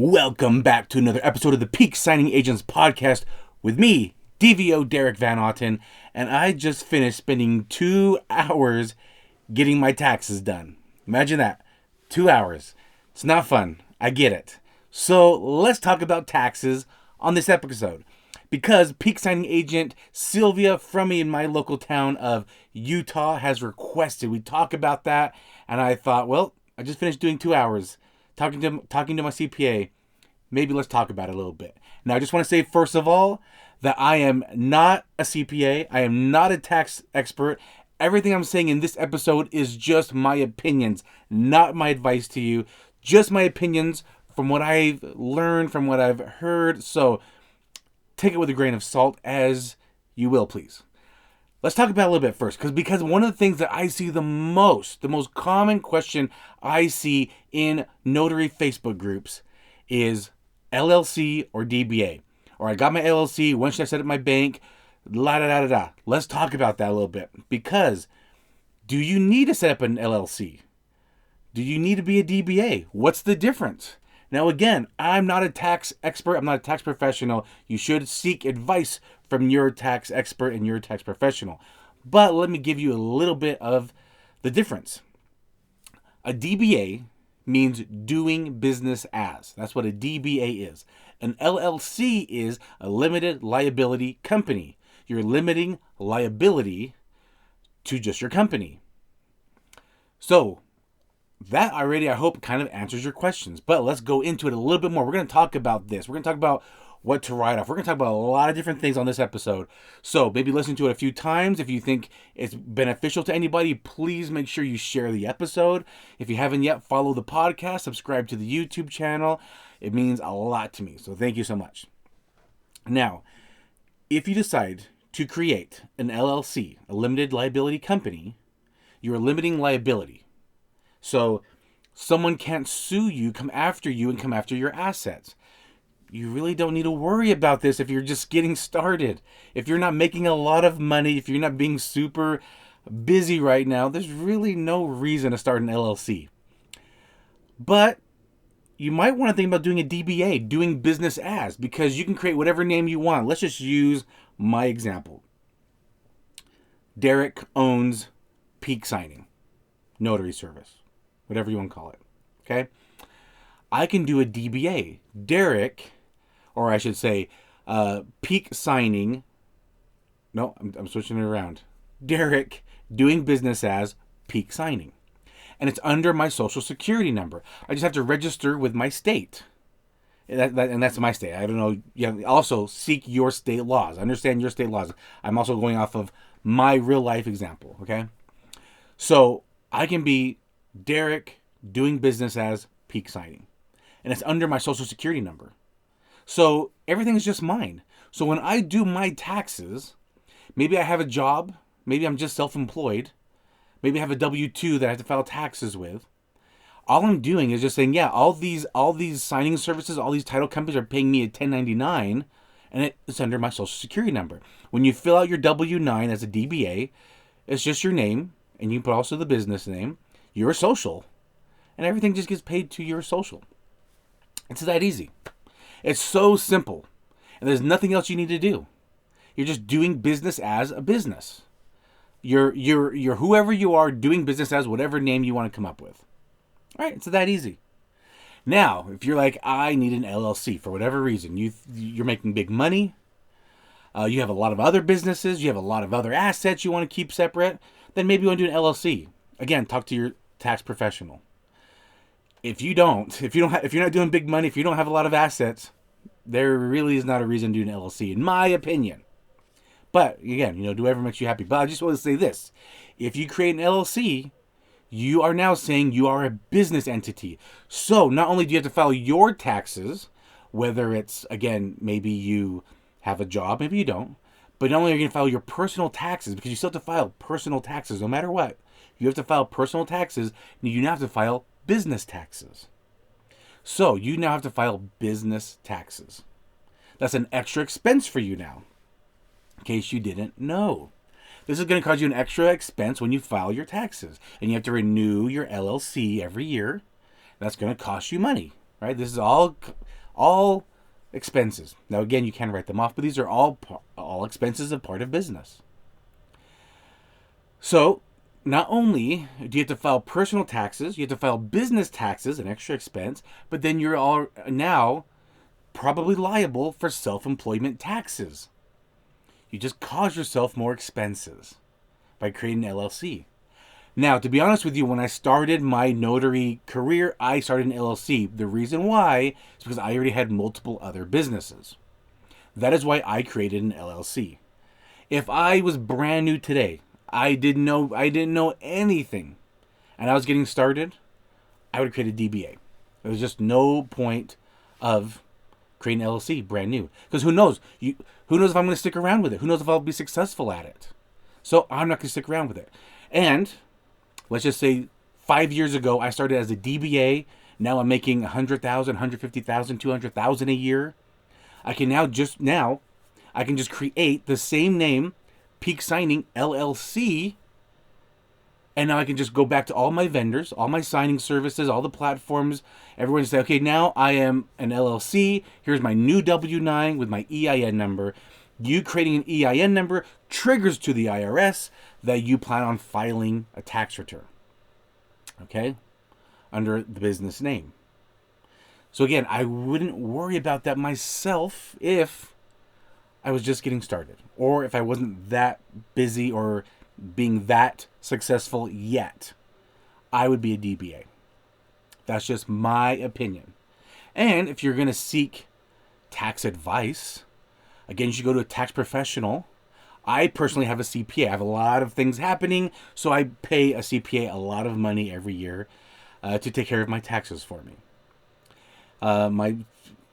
Welcome back to another episode of the Peak Signing Agents podcast with me, DVO Derek Van Otten, and I just finished spending 2 hours getting my taxes done. Imagine that. 2 hours. It's not fun. I get it. So let's talk about taxes on this episode. Because Peak Signing Agent Sylvia from me in my local town of Utah has requested we talk about that, and I thought, well, I just finished doing 2 hours talking to my CPA. Maybe let's talk about it a little bit. Now, I just want to say, first of all, that I am not a CPA. I am not a tax expert. Everything I'm saying in this episode is just my opinions, not my advice to you. Just my opinions from what I've learned, from what I've heard. So take it with a grain of salt as you will, please. Let's talk about it a little bit first, because one of the things that I see the most common question I see in notary Facebook groups is LLC or DBA. Or I got my LLC, when should I set up my bank? La-da-da-da-da. Let's talk about that a little bit. Because do you need to set up an LLC? Do you need to be a DBA? What's the difference? Now, again, I'm not a tax expert. I'm not a tax professional. You should seek advice from your tax expert and your tax professional. But let me give you a little bit of the difference. A DBA means doing business as. That's what a DBA is. An LLC is a limited liability company. You're limiting liability to just your company. So that already, I hope, kind of answers your questions. But let's go into it a little bit more. We're going to talk about this. We're going to talk about what to write off. We're going to talk about a lot of different things on this episode. So maybe listen to it a few times. If you think it's beneficial to anybody, please make sure you share the episode. If you haven't yet, follow the podcast, subscribe to the YouTube channel. It means a lot to me. So thank you so much. Now, if you decide to create an LLC, a limited liability company, you're limiting liability. So someone can't sue you, come after you, and come after your assets. You really don't need to worry about this if you're just getting started. If you're not making a lot of money, if you're not being super busy right now, there's really no reason to start an LLC. But you might want to think about doing a DBA, doing business as, because you can create whatever name you want. Let's just use my example. Derek owns Peak Signing, notary service, whatever you want to call it. Okay? I can do a DBA. Derek, or I should say, Peak Signing. No, I'm switching it around. Derek doing business as Peak Signing. And it's under my social security number. I just have to register with my state. And that's my state. I don't know. You also seek your state laws. Understand your state laws. I'm also going off of my real life example. Okay? So I can be Derek doing business as Peak Signing. And it's under my social security number. So everything is just mine. So when I do my taxes, maybe I have a job, maybe I'm just self-employed, maybe I have a W-2 that I have to file taxes with. All I'm doing is just saying, yeah, all these signing services, all these title companies are paying me a 1099, and it's under my social security number. When you fill out your W-9 as a DBA, it's just your name, and you put also the business name, your social, and everything just gets paid to your social. It's that easy. It's so simple. And there's nothing else you need to do. You're just doing business as a business. You're whoever you are doing business as whatever name you want to come up with. All right, it's that easy. Now, if you're like, I need an LLC for whatever reason, you're making big money, you have a lot of other businesses, you have a lot of other assets you want to keep separate, then maybe you want to do an LLC. Again, talk to your tax professional. If you're not doing big money, if you don't have a lot of assets, there really is not a reason to do an LLC, in my opinion. But again, do whatever makes you happy. But I just want to say this. If you create an LLC, you are now saying you are a business entity. So not only do you have to file your taxes, whether it's, again, maybe you have a job, maybe you don't, but not only are you going to file your personal taxes, because you still have to file personal taxes no matter what. You have to file personal taxes, and you now have to file business taxes. So you now have to file business taxes. That's an extra expense for you now, in case you didn't know. This is going to cause you an extra expense when you file your taxes. And you have to renew your LLC every year. That's going to cost you money. right? This is all expenses. Now, again, you can write them off, but these are all expenses of part of business. So, not only do you have to file personal taxes, you have to file business taxes, an extra expense, but then you're all now probably liable for self-employment taxes. You just cause yourself more expenses by creating an LLC. Now, to be honest with you, when I started my notary career, I started an LLC. The reason why is because I already had multiple other businesses. That is why I created an LLC. If I was brand new today, I didn't know anything, and I was getting started, I would create a DBA. There was just no point of creating an LLC brand new, because who knows? Who knows if I'm going to stick around with it? Who knows if I'll be successful at it? So I'm not going to stick around with it. And let's just say 5 years ago I started as a DBA. Now I'm making $100,000, $150,000, $200,000 a year. I can just create the same name, Peak Signing LLC, and now I can just go back to all my vendors, all my signing services, all the platforms. Everyone say, okay, now I am an LLC. Here's my new W-9 with my EIN number. You creating an EIN number triggers to the IRS that you plan on filing a tax return, okay, under the business name. So again, I wouldn't worry about that myself if I was just getting started, or if I wasn't that busy or being that successful yet. I would be a DBA. That's just my opinion. And if you're going to seek tax advice, again, you should go to a tax professional. I personally have a CPA. I have a lot of things happening, so I pay a CPA a lot of money every year to take care of my taxes for me.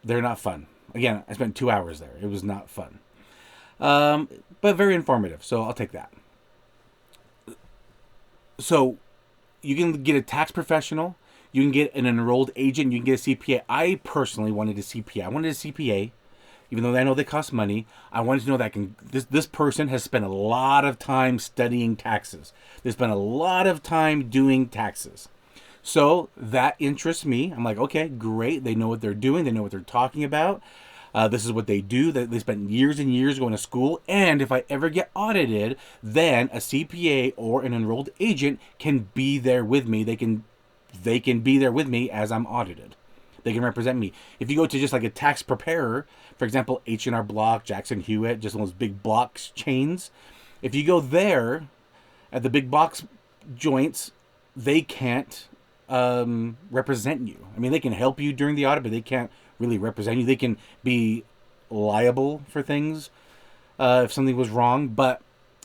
They're not fun. Again, I spent 2 hours there. It was not fun. But very informative, so I'll take that. So you can get a tax professional. You can get an enrolled agent. You can get a CPA. I personally wanted a CPA. I wanted a CPA, even though I know they cost money. I wanted to know that this person has spent a lot of time studying taxes. They spent a lot of time doing taxes. So that interests me. I'm like, okay, great. They know what they're doing. They know what they're talking about. This is what they do. They spent years and years going to school. And if I ever get audited, then a CPA or an enrolled agent can be there with me. They can be there with me as I'm audited. They can represent me. If you go to just like a tax preparer, for example, H&R Block, Jackson Hewitt, just one of those big blocks chains. If you go there at the big box joints, they can't represent you. I mean, they can help you during the audit, but they can't really represent you. They can be liable for things if something was wrong, but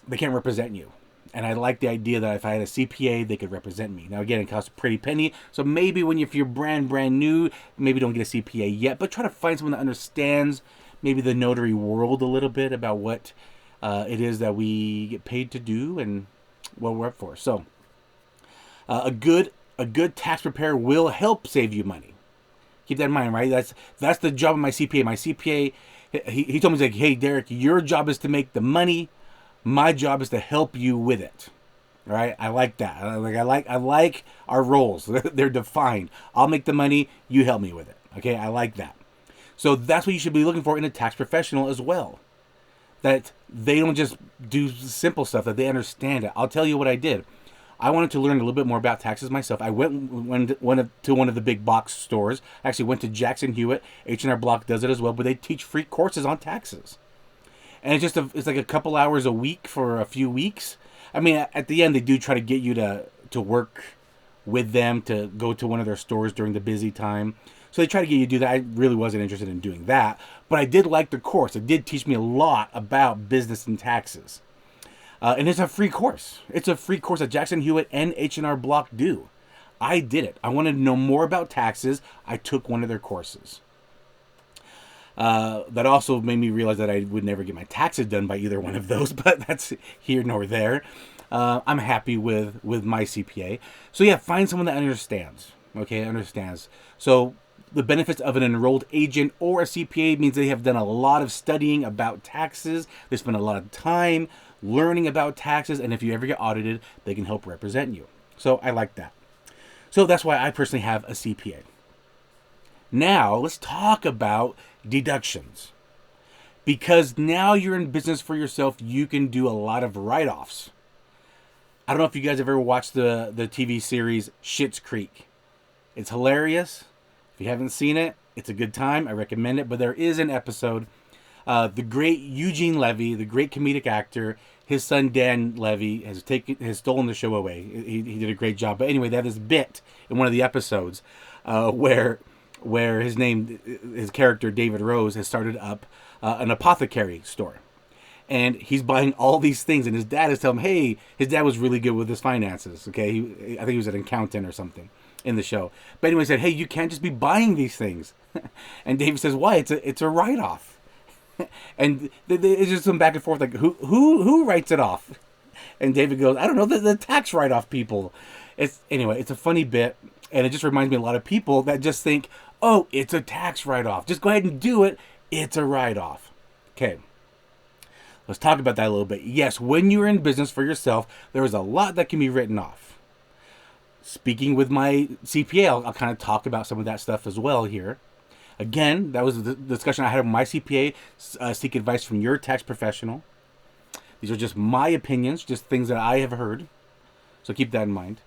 they can't represent you. And I like the idea that if I had a CPA, they could represent me. Now, again, it costs a pretty penny. So maybe if you're brand new, maybe don't get a CPA yet, but try to find someone that understands maybe the notary world a little bit about what it is that we get paid to do and what we're up for. So a good tax preparer will help save you money. Keep that in mind, right? That's the job of my CPA. My CPA, he told me, he's like, hey, Derek, your job is to make the money. My job is to help you with it. All right? I like that. I like our roles. They're defined. I'll make the money. You help me with it. Okay? I like that. So that's what you should be looking for in a tax professional as well. That they don't just do simple stuff, that they understand it. I'll tell you what I did. I wanted to learn a little bit more about taxes myself. I went to one of the big box stores. I actually went to Jackson Hewitt. H&R Block does it as well, but they teach free courses on taxes. And it's like a couple hours a week for a few weeks. I mean, at the end, they do try to get you to work with them, to go to one of their stores during the busy time. So they try to get you to do that. I really wasn't interested in doing that. But I did like the course. It did teach me a lot about business and taxes. And it's a free course. It's a free course that Jackson Hewitt and H&R Block do. I did it. I wanted to know more about taxes. I took one of their courses. That also made me realize that I would never get my taxes done by either one of those, but that's here nor there. I'm happy with my CPA. So yeah, find someone that understands. Okay, understands. So the benefits of an enrolled agent or a CPA means they have done a lot of studying about taxes. They spend a lot of time learning about taxes, and if you ever get audited, they can help represent you. So I like that. So that's why I personally have a CPA. Now, let's talk about deductions. Because now you're in business for yourself, you can do a lot of write-offs. I don't know if you guys have ever watched the TV series Schitt's Creek. It's hilarious. If you haven't seen it, it's a good time. I recommend it. But there is an episode. The great Eugene Levy, the great comedic actor, his son Dan Levy has stolen the show away. He did a great job. But anyway, they have this bit in one of the episodes where his character David Rose has started up an apothecary store. And he's buying all these things, and his dad is telling him, hey, his dad was really good with his finances, okay? I think he was an accountant or something in the show. But anyway, he said, hey, you can't just be buying these things. And David says, why? It's a write-off. And it's just some back and forth, like, who writes it off? And David goes, I don't know, the tax write-off people. Anyway, it's a funny bit, and it just reminds me of a lot of people that just think, oh, it's a tax write-off. Just go ahead and do it. It's a write-off. Okay. Let's talk about that a little bit. Yes, when you're in business for yourself, there is a lot that can be written off. Speaking with my CPA, I'll kind of talk about some of that stuff as well here. Again, that was the discussion I had with my CPA. Seek advice from your tax professional. These are just my opinions, just things that I have heard. So keep that in mind.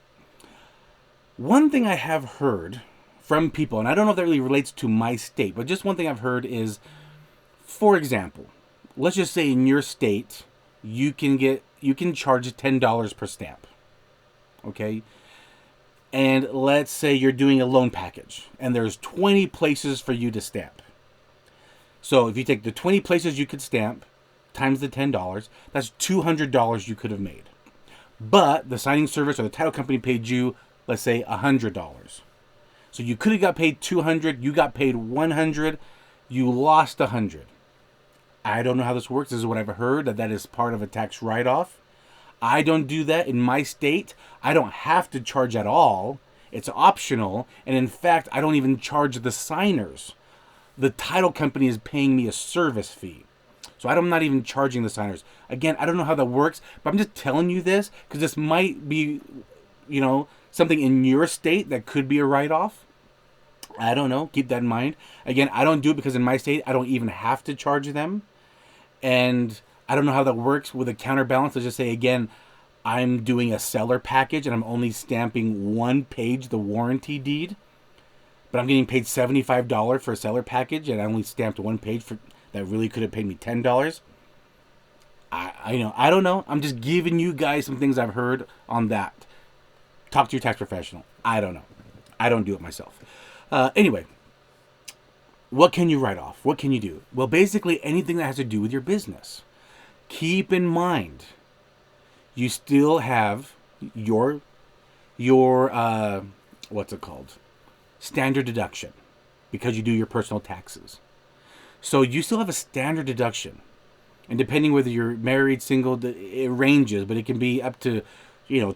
One thing I have heard from people, and I don't know if that really relates to my state, but just one thing I've heard is, for example, let's just say in your state, you can charge $10 per stamp. Okay? And let's say you're doing a loan package and there's 20 places for you to stamp. So if you take the 20 places you could stamp times the $10, that's $200 you could have made. But the signing service or the title company paid you, let's say, $100. So you could have got paid $200, you got paid $100, you lost $100. I don't know how this works. This is what I've heard, that is part of a tax write-off. I don't do that in my state. I don't have to charge at all. It's optional. And in fact, I don't even charge the signers. The title company is paying me a service fee. So I'm not even charging the signers. Again, I don't know how that works, but I'm just telling you this because this might be, something in your state that could be a write-off. I don't know. Keep that in mind. Again, I don't do it because in my state, I don't even have to charge them. And I don't know how that works with a counterbalance. Let's just say, again, I'm doing a seller package and I'm only stamping one page, the warranty deed. But I'm getting paid $75 for a seller package and I only stamped one page that really could have paid me $10. I don't know. I'm just giving you guys some things I've heard on that. Talk to your tax professional. I don't know. I don't do it myself. Anyway, what can you write off? What can you do? Well, basically anything that has to do with your business. Keep in mind, you still have your what's it called? Standard deduction, because you do your personal taxes. So you still have a standard deduction. And depending whether you're married, single, it ranges, but it can be up to, over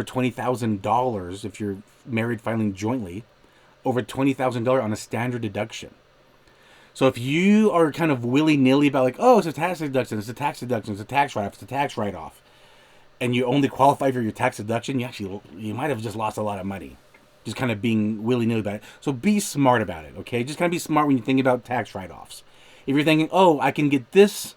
$20,000 if you're married filing jointly, over $20,000 on a standard deduction. So if you are kind of willy-nilly about like, oh, it's a tax deduction, it's a tax deduction, it's a tax write-off, it's a tax write-off, and you only qualify for your tax deduction, you might have just lost a lot of money. Just kind of being willy-nilly about it. So be smart about it, okay? Just kind of be smart when you think about tax write-offs. If you're thinking, oh, I can get this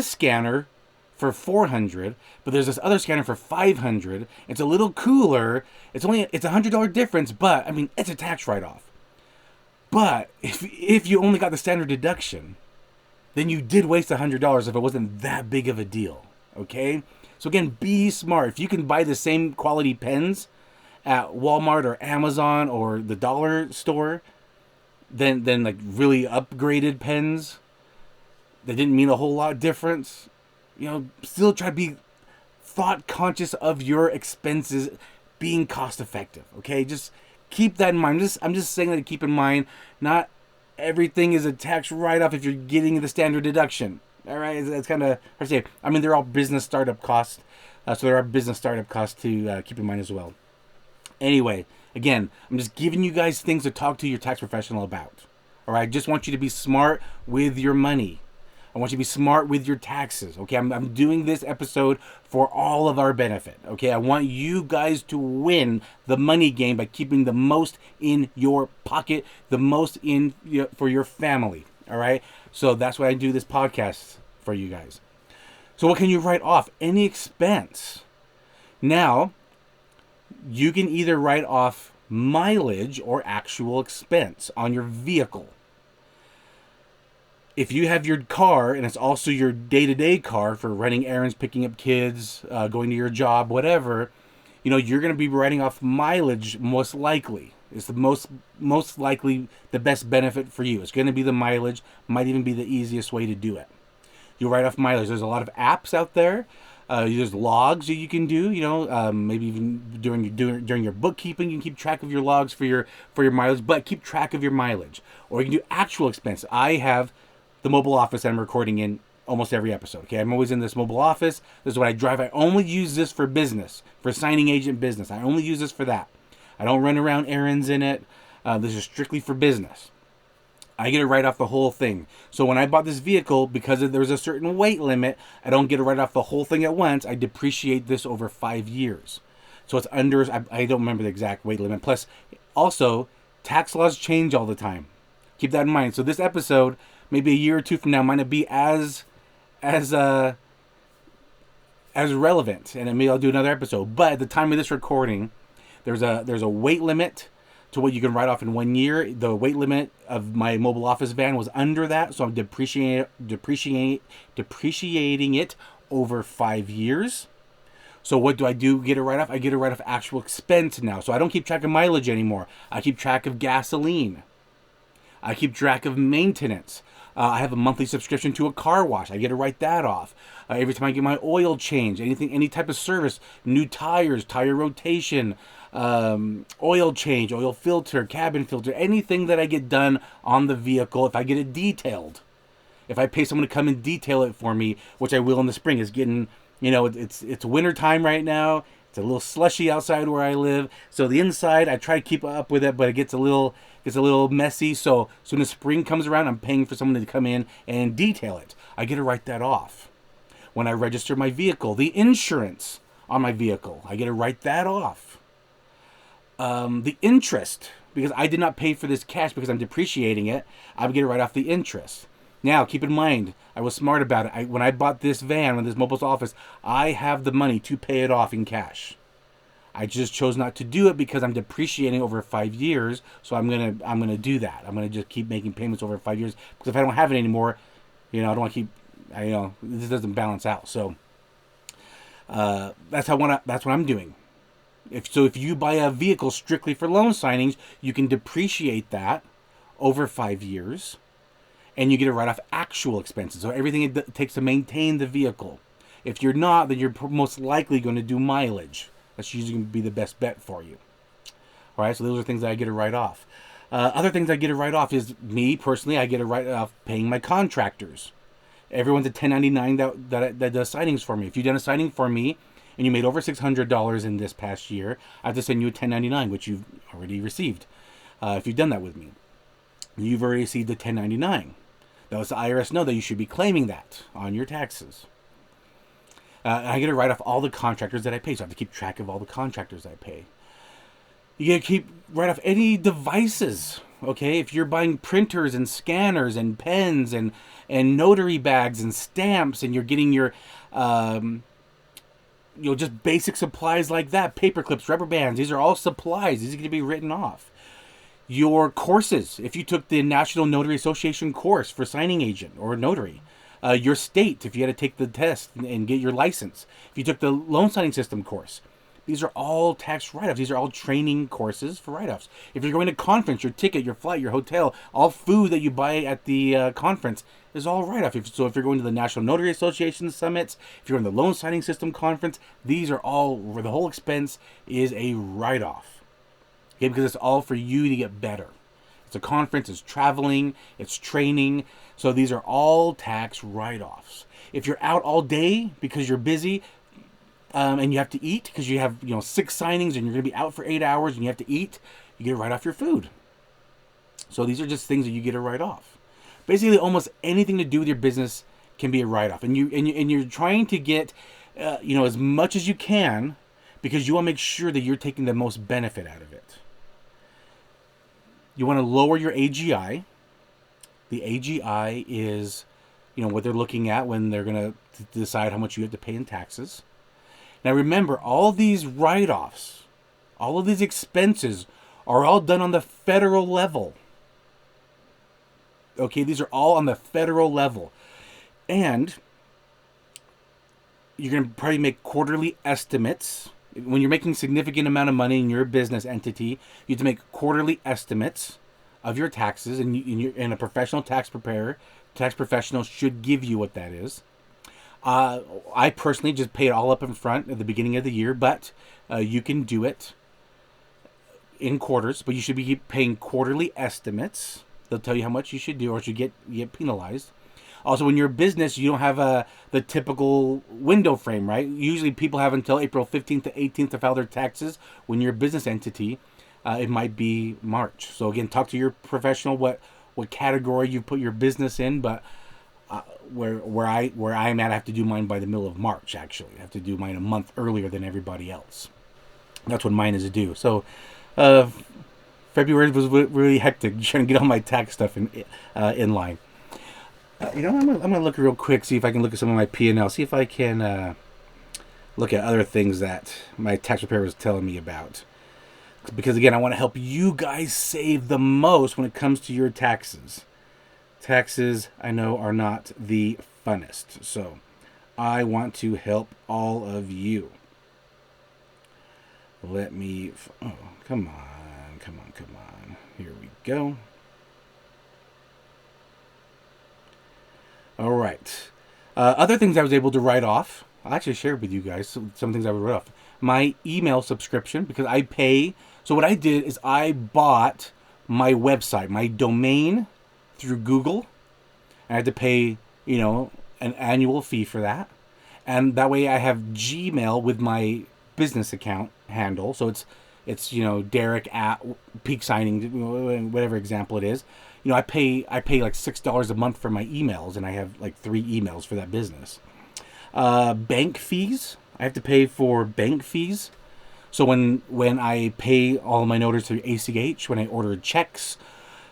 scanner for $400, but there's this other scanner for $500. It's a little cooler. It's a $100 difference, but I mean, it's a tax write-off. But if you only got the standard deduction, then you did waste $100 if it wasn't that big of a deal. Okay? So again, be smart. If you can buy the same quality pens at Walmart or Amazon or the dollar store, then like really upgraded pens that didn't mean a whole lot of difference, still try to be thought conscious of your expenses, being cost effective. Okay? Just keep that in mind. I'm just saying that to keep in mind, not everything is a tax write-off if you're getting the standard deduction. All right? It's kind of hard to say. I mean, they're all business startup costs. So there are business startup costs to keep in mind as well. Anyway, again, I'm just giving you guys things to talk to your tax professional about. All right? I just want you to be smart with your money. I want you to be smart with your taxes. Okay, I'm doing this episode for all of our benefit. Okay, I want you guys to win the money game by keeping the most in your pocket, the most in for your family. All right, so that's why I do this podcast for you guys. So what can you write off? Any expense. Now, you can either write off mileage or actual expense on your vehicle. If you have your car and it's also your day-to-day car for running errands, picking up kids, going to your job, whatever, you're going to be writing off mileage most likely. It's the most likely the best benefit for you. It's going to be the mileage, might even be the easiest way to do it. You write off mileage. There's a lot of apps out there. There's logs that you can do. Maybe even during your bookkeeping, you can keep track of your logs for your mileage. But keep track of your mileage, or you can do actual expense. I have the mobile office that I'm recording in almost every episode. Okay, I'm always in this mobile office. This is what I drive. I only use this for business, for signing agent business. I only use this for that. I don't run around errands in it. This is strictly for business. I get to write off the whole thing. So when I bought this vehicle, because there's a certain weight limit, I don't get to write off the whole thing at once. I depreciate this over 5 years. So it's under, I don't remember the exact weight limit. Plus, also, tax laws change all the time. Keep that in mind. So this episode, maybe a year or two from now, might not be as relevant. And maybe I'll do another episode. But at the time of this recording, there's a weight limit to what you can write off in 1 year. The weight limit of my mobile office van was under that, so I'm depreciating it over 5 years. So what do? Get a write off? I get a write off actual expense now. So I don't keep track of mileage anymore. I keep track of gasoline. I keep track of maintenance. I have a monthly subscription to a car wash. I get to write that off. Every time I get my oil change, any type of service, new tires, tire rotation, oil change, oil filter, cabin filter, anything that I get done on the vehicle, if I get it detailed, if I pay someone to come and detail it for me, which I will in the spring. It's getting, it's winter time right now. It's a little slushy outside where I live, so the inside I try to keep up with it, but it gets a little messy. So when the spring comes around, I'm paying for someone to come in and detail it. I get to write that off. When I register my vehicle, the insurance on my vehicle, I get to write that off. The interest, because I did not pay for this cash because I'm depreciating it, I'm going to write off the interest. Now, keep in mind, I was smart about it. When I bought this van, when this mobile office, I have the money to pay it off in cash. I just chose not to do it because I'm depreciating over 5 years. So I'm gonna do that. I'm gonna just keep making payments over 5 years, because if I don't have it anymore, I don't want to keep. This doesn't balance out. So that's what I'm doing. If you buy a vehicle strictly for loan signings, you can depreciate that over 5 years, and you get to write off actual expenses. So everything it takes to maintain the vehicle. If you're not, then you're most likely going to do mileage. That's usually going to be the best bet for you. All right, so those are things that I get to write off. Other things I get to write off is, me personally, I get to write off paying my contractors. Everyone's a 1099 that does signings for me. If you've done a signing for me and you made over $600 in this past year, I have to send you a 1099, which you've already received. If you've done that with me, you've already received a 1099. That lets the IRS know that you should be claiming that on your taxes. I get to write off all the contractors that I pay, so I have to keep track of all the contractors I pay. You get to write off any devices. Okay, if you're buying printers and scanners and pens and notary bags and stamps, and you're getting your just basic supplies like that, paper clips, rubber bands, these are all supplies. These are going to be written off. Your courses, if you took the National Notary Association course for signing agent or notary. Your state, if you had to take the test and get your license. If you took the loan signing system course. These are all tax write-offs. These are all training courses for write-offs. If you're going to conference, your ticket, your flight, your hotel, all food that you buy at the conference is all write-off. So if you're going to the National Notary Association summits, if you're in the loan signing system conference, these are all, where the whole expense is a write-off. Okay, because it's all for you to get better. It's a conference, it's traveling, it's training. So these are all tax write-offs. If you're out all day because you're busy, and you have to eat because you have 6 signings and you're going to be out for 8 hours and you have to eat, you get to write off your food. So these are just things that you get to write off. Basically, almost anything to do with your business can be a write-off, and you're trying to get as much as you can, because you want to make sure that you're taking the most benefit out of it. You want to lower your AGI. The AGI is, what they're looking at when they're going to decide how much you have to pay in taxes. Now remember, all these write-offs, all of these expenses are all done on the federal level. Okay, these are all on the federal level. And you're going to probably make quarterly estimates. When you're making a significant amount of money in your business entity, you have to make quarterly estimates of your taxes, and a professional tax professional should give you what that is. I personally just pay it all up in front at the beginning of the year, but you can do it in quarters, but you should be paying quarterly estimates. They'll tell you how much you should do, or you get penalized. Also, when you're a business, you don't have the typical window frame, right? Usually people have until April 15th to 18th to file their taxes. When you're a business entity, it might be March. So again, talk to your professional what category you put your business in, but where I'm at, I have to do mine by the middle of March, actually. I have to do mine a month earlier than everybody else. That's when mine is due. So February was really hectic trying to get all my tax stuff in line. I'm gonna look real quick, see if I can look at some of my P&L, see if I can look at other things that my tax preparer was telling me about. Because again, I want to help you guys save the most when it comes to your taxes. Taxes, I know, are not the funnest, so I want to help all of you. Let me. Oh, come on. Here we go. All right. Other things I was able to write off. I'll actually share with you guys some things I would write off. My email subscription, because I pay. So what I did is I bought my website, my domain, through Google. I had to pay, an annual fee for that. And that way I have Gmail with my business account handle. So it's Derek at Peak Signing, whatever example it is. I pay like $6 a month for my emails, and I have like 3 emails for that business. Bank fees. I have to pay for bank fees. So when I pay all of my notaries through ACH, when I order checks,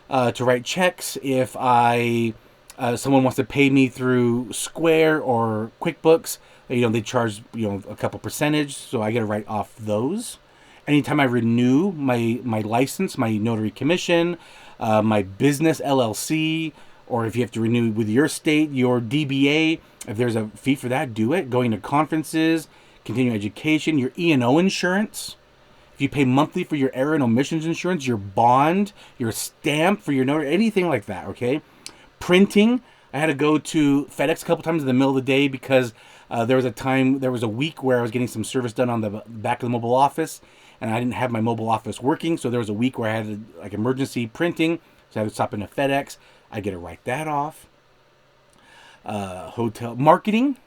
to write checks, if someone wants to pay me through Square or QuickBooks, they charge a couple percentage, so I got to write off those. Anytime I renew my license, my notary commission, my business LLC, or if you have to renew with your state, your DBA, if there's a fee for that, do it. Going to conferences, continuing education, your E&O insurance. If you pay monthly for your error and omissions insurance, your bond, your stamp for your notary, anything like that, okay? Printing. I had to go to FedEx a couple times in the middle of the day because there was a week where I was getting some service done on the back of the mobile office, and I didn't have my mobile office working, so there was a week where I had like emergency printing, so I would stop into FedEx. I get to write that off. Hotel marketing.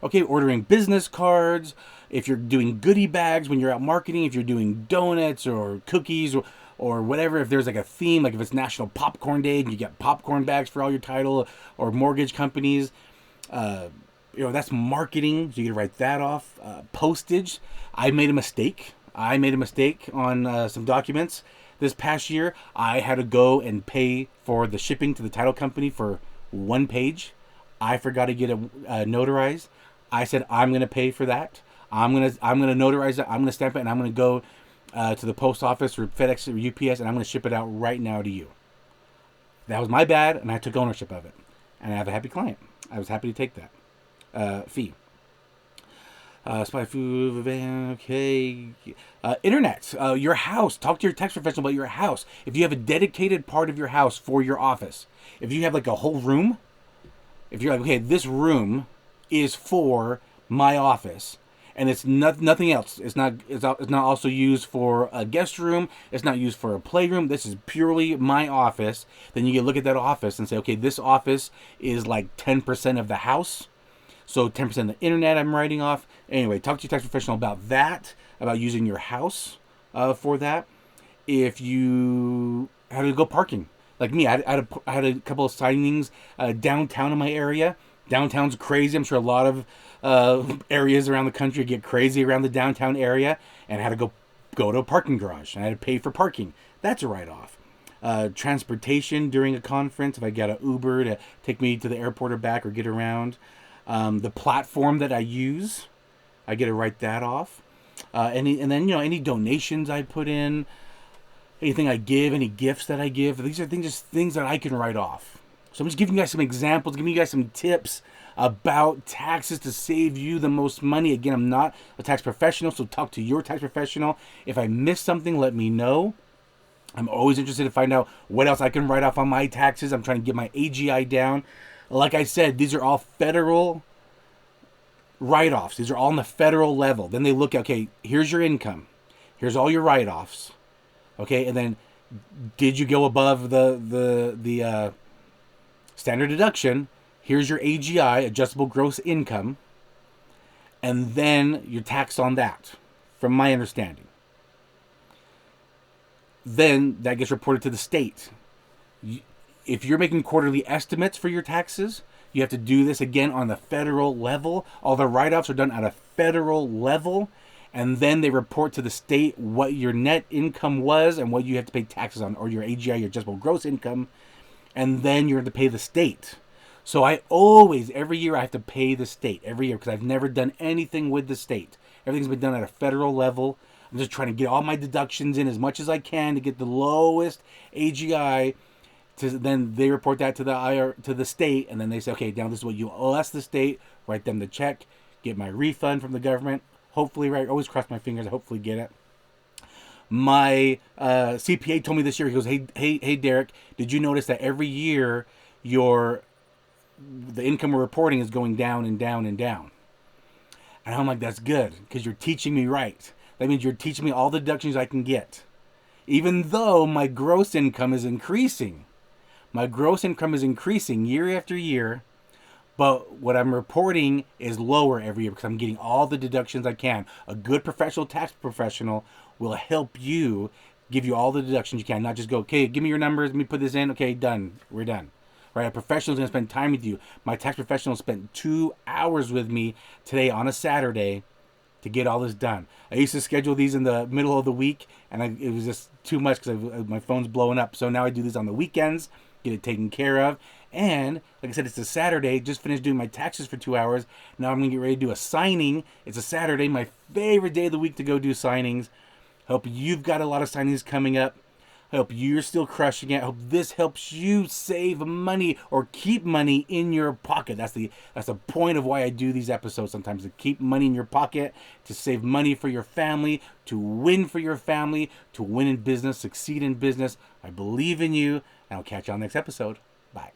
Okay, ordering business cards. If you're doing goodie bags when you're out marketing, if you're doing donuts or cookies or whatever, if there's like a theme, like if it's National Popcorn Day and you get popcorn bags for all your title or mortgage companies, that's marketing, so you gotta write that off. Postage. I made a mistake on some documents this past year. I had to go and pay for the shipping to the title company for 1 page. I forgot to get it notarized. I said, I'm going to pay for that. I'm gonna notarize it. I'm going to stamp it, and I'm going to go to the post office or FedEx or UPS, and I'm going to ship it out right now to you. That was my bad, and I took ownership of it. And I have a happy client. I was happy to take that fee. Spy food, okay. Internet, your house. Talk to your tax professional about your house. If you have a dedicated part of your house for your office, if you have like a whole room, if you're like, okay, this room is for my office, and it's nothing else. It's not also used for a guest room. It's not used for a playroom. This is purely my office. Then you can look at that office and say, okay, this office is like 10% of the house. So 10% of the internet I'm writing off. Anyway, talk to your tax professional about that, about using your house for that. If you had to go parking, like me, I had a couple of signings downtown in my area. Downtown's crazy. I'm sure a lot of areas around the country get crazy around the downtown area, and I had to go to a parking garage, and I had to pay for parking. That's a write-off. Transportation during a conference, if I got an Uber to take me to the airport or back or get around. The platform that I use, I get to write that off. And then any donations I put in, anything I give, any gifts that I give, these are things that I can write off. So I'm just giving you guys some examples, giving you guys some tips about taxes to save you the most money. Again, I'm not a tax professional, so talk to your tax professional. If I missed something, let me know. I'm always interested to find out what else I can write off on my taxes. I'm trying to get my AGI down. Like I said, these are all federal write-offs. These are all on the federal level. Then they look at, okay, here's your income. Here's all your write-offs. Okay, and then did you go above the standard deduction? Here's your AGI, adjustable gross income. And then you're taxed on that, from my understanding. Then that gets reported to the state. If you're making quarterly estimates for your taxes, you have to do this again on the federal level. All the write-offs are done at a federal level, and then they report to the state what your net income was and what you have to pay taxes on, or your AGI, your adjustable gross income, and then you have to pay the state. So every year I have to pay the state, every year, because I've never done anything with the state. Everything's been done at a federal level. I'm just trying to get all my deductions in as much as I can to get the lowest AGI. Then they report that to the state, and then they say, okay, now this is what you owe us, the state. Write them the check, get my refund from the government. Hopefully, right? Always cross my fingers. I hopefully get it. My CPA told me this year. He goes, hey, Derek, did you notice that every year the income we're reporting is going down and down and down? And I'm like, that's good, because you're teaching me right. That means you're teaching me all the deductions I can get, even though my gross income is increasing. My gross income is increasing year after year, but what I'm reporting is lower every year because I'm getting all the deductions I can. A good professional tax professional will help you, give you all the deductions you can, not just go, okay, give me your numbers, let me put this in, okay, done, we're done. Right? A professional is going to spend time with you. My tax professional spent 2 hours with me today on a Saturday to get all this done. I used to schedule these in the middle of the week, and it was just too much because my phone's blowing up. So now I do this on the weekends, get it taken care of. And like I said, it's a Saturday. Just finished doing my taxes for 2 hours. Now I'm going to get ready to do a signing. It's a Saturday, my favorite day of the week to go do signings. Hope you've got a lot of signings coming up. I hope you're still crushing it. I hope this helps you save money or keep money in your pocket. That's the point of why I do these episodes sometimes, to keep money in your pocket, to save money for your family, to win for your family, to win in business, succeed in business. I believe in you, and I'll catch you on the next episode. Bye.